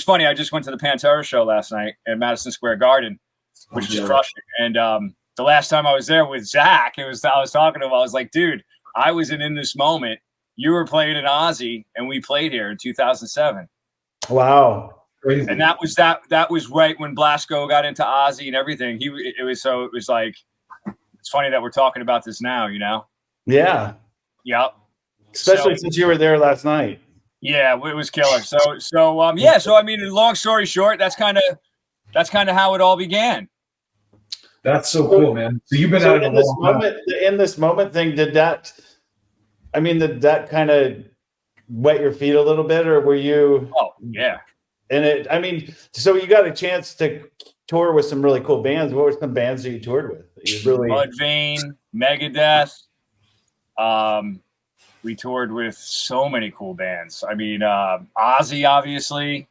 was funny. I just went to the Pantera show last night at Madison Square Garden, which was crushing. And the last time I was there with Zakk, I was talking to him. I was like, dude, I was in this moment. You were playing in Ozzy, and we played here in 2007. Wow. Crazy. And that was right when Blasco got into Ozzy and everything. It was like, it's funny that we're talking about this now, you know? Yeah. Yep. Especially since you were there last night. Yeah, it was killer. So I mean, long story short, that's kind of how it all began. That's so cool, man. So you've been at it in this moment thing, did that kind of wet your feet a little bit, or were you? Oh yeah. And so you got a chance to tour with some really cool bands. What were some bands that you toured with? Mudvayne, Megadeth. We toured with so many cool bands. I mean, Ozzy, obviously.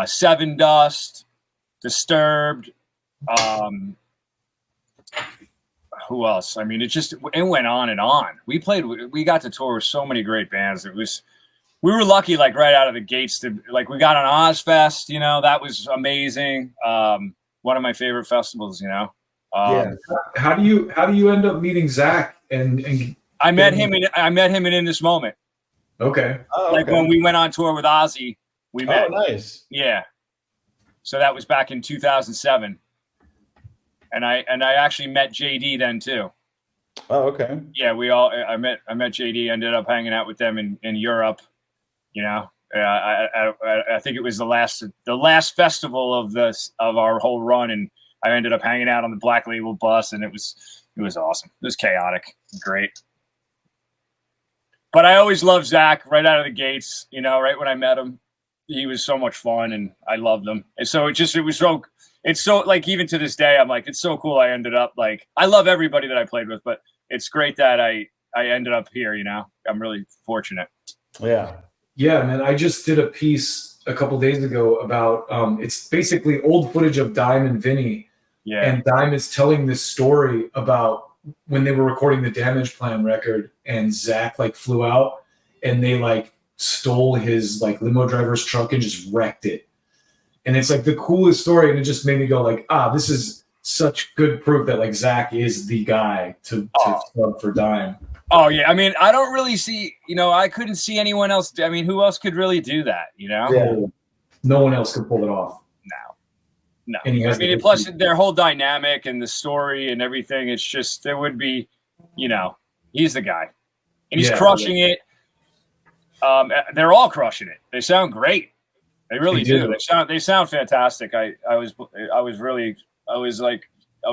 Seven Dust, Disturbed. Who else? I mean, it went on and on. We got to tour with so many great bands. We were lucky, like right out of the gates we got on Ozfest, you know, that was amazing. One of my favorite festivals, you know. How do you end up meeting Zakk and I met him in this moment. Okay. Oh, like when we went on tour with Ozzy, we met. Oh, nice. Yeah. So that was back in 2007. And I actually met JD then too. Oh, okay. Yeah, I met JD, ended up hanging out with them in Europe. You know, I think it was the last festival of our whole run, and I ended up hanging out on the Black Label bus, and it was awesome. It was chaotic, great. But I always loved Zakk right out of the gates. You know, right when I met him, he was so much fun, and I loved him. And so it's so like even to this day, I'm like, it's so cool. I ended up like, I love everybody that I played with, but it's great that I ended up here. You know, I'm really fortunate. Yeah. Yeah, man. I just did a piece a couple days ago about it's basically old footage of Dime and Vinny. Yeah. And Dime is telling this story about when they were recording the Damage Plan record and Zakk like flew out and they like stole his like limo driver's truck and just wrecked it. And it's like the coolest story. And it just made me go like, this is such good proof that like Zakk is the guy to sub for Dime. Oh, yeah. I mean, I don't really see, you know, I couldn't see anyone else. I mean, who else could really do that, you know? Yeah. No one else could pull it off. No. And I mean, plus their whole dynamic and the story and everything, it's just, there would be, you know, he's the guy. And he's crushing it. They're all crushing it. They sound great. They really do. They sound fantastic. I was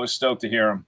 stoked to hear them.